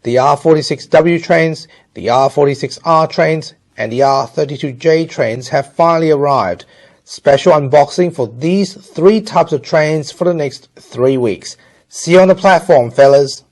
The R46 W trains, the R46R trains, and the R32J trains have finally arrived. Special unboxing for these 3 types of trains for the next 3 weeks. See you on the platform, fellas.